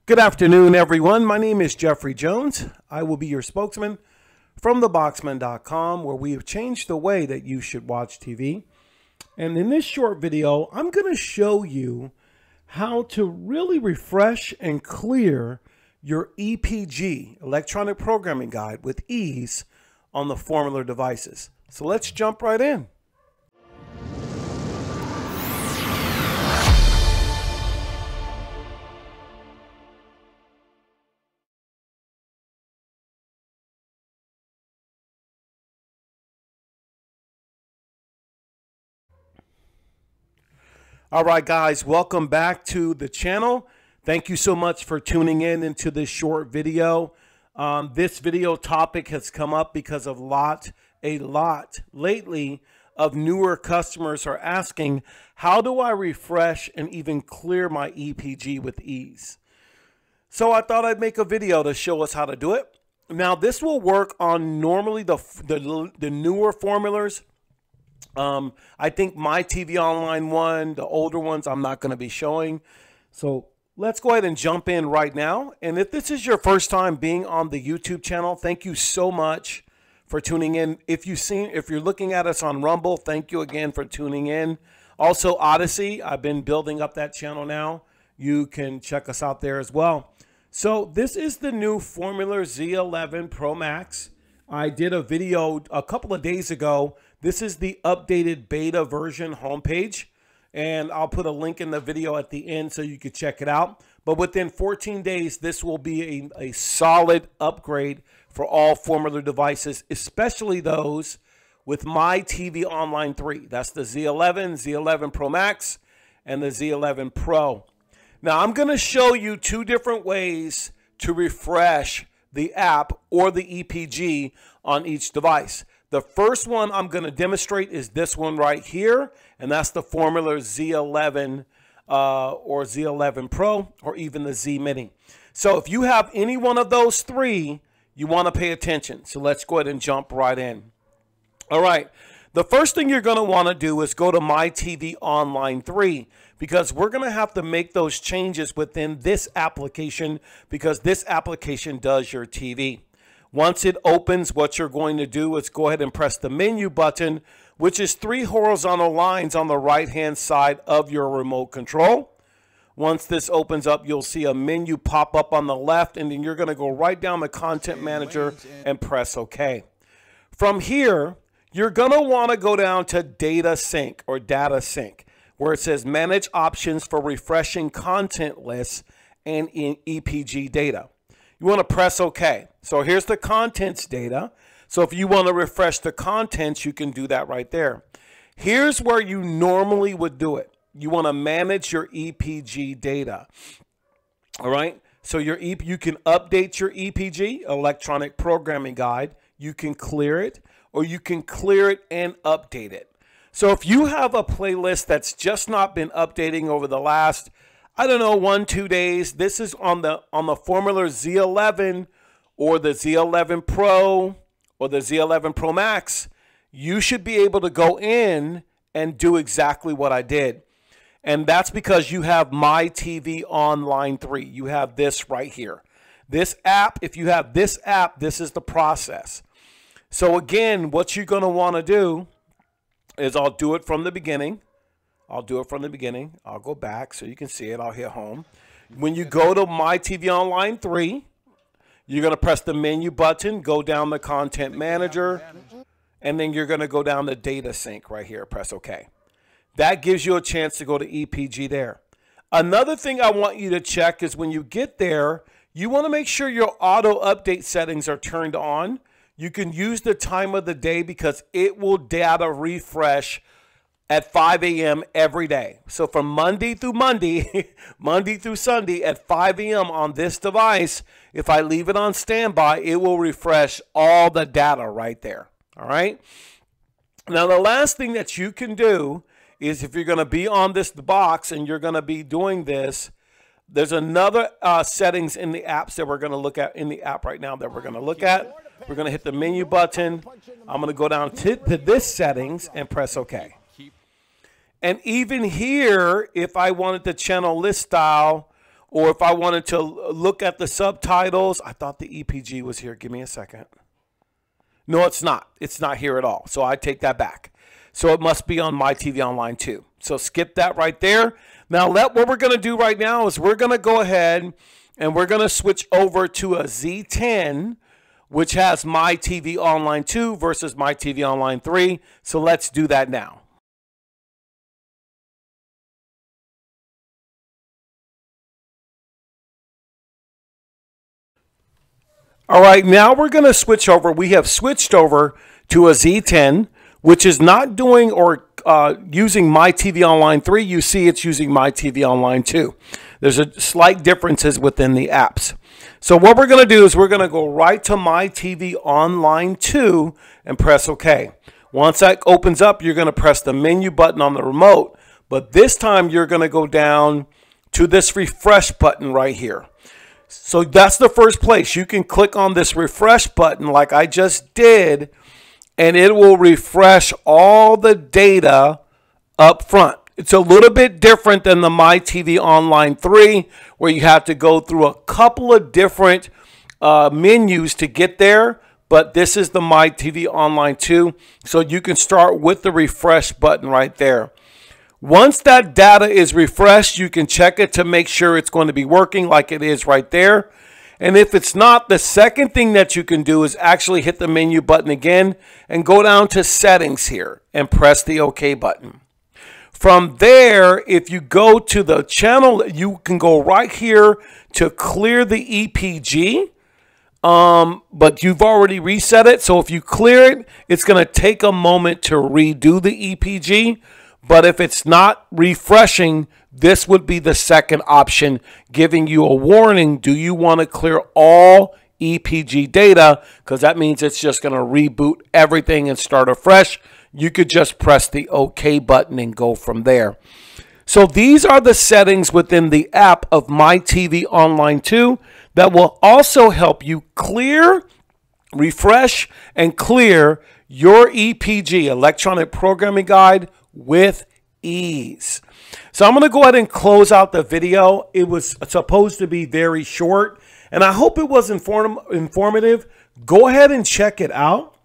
Good afternoon, everyone. My name is Jeffrey Jones. I will be your spokesman from theboxman.com, where we have changed the way that you should watch TV. And in this short video, I'm going to show you how to really refresh and clear your EPG, Electronic Programming Guide, with ease on the Formula devices. So let's jump right in. All right, guys, welcome back to the channel. Thank you so much for tuning in into this short video. This video topic has come up because of a lot lately of newer customers are asking, how do I refresh and even clear my EPG with ease? So I thought I'd make a video to show us how to do it. Now, this will work on normally the newer formulas. I think my TV Online one, the older ones, I'm not going to be showing. So let's go ahead and jump in right now. And if this is your first time being on the YouTube channel, thank you so much for tuning in. If you're looking at us on Rumble, thank you again for tuning in. Also, Odyssey, I've been building up that channel now. You can check us out there as well. So this is the new Formula Z11 Pro Max. I did a video a couple of days ago. This is the updated beta version homepage, and I'll put a link in the video at the end so you can check it out. But within 14 days, this will be a solid upgrade for all Formula devices, especially those with My TV Online 3. That's the Z11, Z11 Pro Max, and the Z11 Pro. Now, I'm going to show you two different ways to refresh the app or the EPG on each device. The first one I'm going to demonstrate is this one right here, and that's the Formula Z11 or Z11 Pro or even the Z Mini. So if you have any one of those three, you want to pay attention. So let's go ahead and jump right in. All right. The first thing you're going to want to do is go to My TV Online 3, because we're going to have to make those changes within this application, because this application does your TV. Once it opens, what you're going to do is go ahead and press the menu button, which is 3 horizontal lines on the right-hand side of your remote control. Once this opens up, you'll see a menu pop up on the left, and then you're going to go right down the Content Manager and press OK. From here, you're going to want to go down to Data Sync or Data Sync, where it says Manage Options for Refreshing Content Lists and in EPG Data. You want to press OK. So here's the contents data. So if you want to refresh the contents, you can do that right there. Here's where you normally would do it. You want to manage your EPG data. All right. So you can update your EPG, Electronic Programming Guide. You can clear it, or you can clear it and update it. So if you have a playlist that's just not been updating over the last, I don't know, 1-2 days, this is on the Formula Z11 or the Z11 Pro or the Z11 Pro Max. You should be able to go in and do exactly what I did. And that's because you have My TV Online 3. You have this right here. This app, if you have this app, this is the process. So again, what you're going to want to do is I'll do it from the beginning. I'll go back so you can see it. I'll hit home. When you go to My TV Online 3, you're going to press the menu button, go down the Content Manager, and then you're going to go down to Data Sync right here. Press OK. That gives you a chance to go to EPG there. Another thing I want you to check is when you get there, you want to make sure your auto update settings are turned on. You can use the time of the day because it will data refresh at 5 a.m. every day. So from Monday through Monday, Monday through Sunday at 5 a.m. on this device, if I leave it on standby, it will refresh all the data right there. All right. Now, the last thing that you can do is if you're going to be on this box and you're going to be doing this, there's another settings in the apps that we're going to look at in the app right now that we're going to look at. We're going to hit the menu button. I'm going to go down to this settings and press OK. And even here, if I wanted the channel list style or if I wanted to look at the subtitles, I thought the EPG was here. Give me a second. No, it's not. It's not here at all. So I take that back. So it must be on My TV Online too. So skip that right there. Now what we're going to do right now is we're going to go ahead and we're going to switch over to a Z10, which has My TV Online 2 versus My TV Online 3. So let's do that now. All right, now we're going to switch over. We have switched over to a Z10, which is not doing or using My TV Online 3. You see it's using My TV Online 2. There's a slight differences within the apps. So what we're going to do is we're going to go right to My TV Online 2 and press OK. Once that opens up, you're going to press the menu button on the remote. But this time you're going to go down to this refresh button right here. So that's the first place. You can click on this refresh button like I just did, and it will refresh all the data up front. It's a little bit different than the My TV Online 3, where you have to go through a couple of different menus to get there. But this is the My TV Online 2, so you can start with the refresh button right there. Once that data is refreshed, you can check it to make sure it's going to be working like it is right there. And if it's not, the second thing that you can do is actually hit the menu button again and go down to settings here and press the OK button. From there, if you go to the channel, you can go right here to clear the EPG. But you've already reset it. So if you clear it, it's going to take a moment to redo the EPG. But if it's not refreshing, this would be the second option, giving you a warning. Do you want to clear all EPG data? Because that means it's just going to reboot everything and start afresh. You could just press the OK button and go from there. So these are the settings within the app of My TV Online 2 that will also help you clear, refresh, and clear your EPG, Electronic Programming Guide, with ease. So I'm going to go ahead and close out the video. It was supposed to be very short, and I hope it was informative. Go ahead and check it out.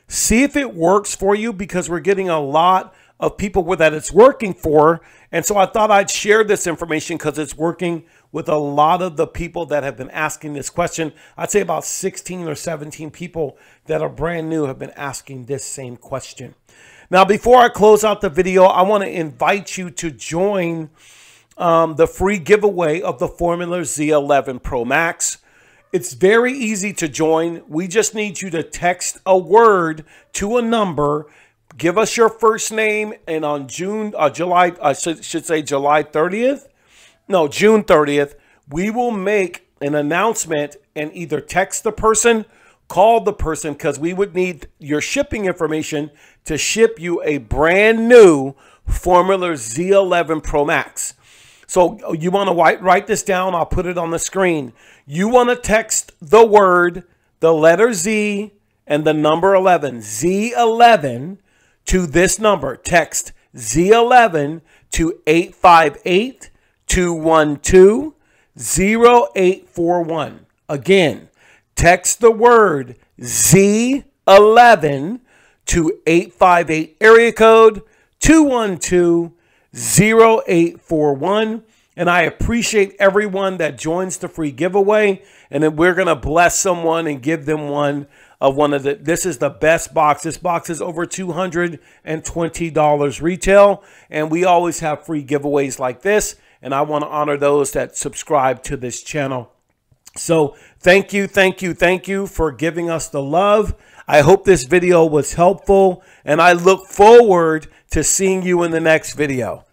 See if it works for you, because we're getting a lot of people that it's working for. And so I thought I'd share this information because it's working with a lot of the people that have been asking this question. I'd say about 16 or 17 people that are brand new have been asking this same question. Now, before I close out the video, I want to invite you to join the free giveaway of the Formula Z11 Pro Max. It's very easy to join. We just need you to text a word to a number. Give us your first name, and on June 30th, we will make an announcement and either text the person, call the person, because we would need your shipping information to ship you a brand new Formula Z11 Pro Max. So you want to write this down. I'll put it on the screen. You want to text the word, the letter Z, and the number 11, Z11, to this number. Text Z11 to 858-212-0841. Again, text the word Z11 to 858 area code 212-0841. And I appreciate everyone that joins the free giveaway. And then we're going to bless someone and give them one of this is the best box. This box is over $220 retail. And we always have free giveaways like this. And I want to honor those that subscribe to this channel. So thank you for giving us the love. I hope this video was helpful, and I look forward to seeing you in the next video.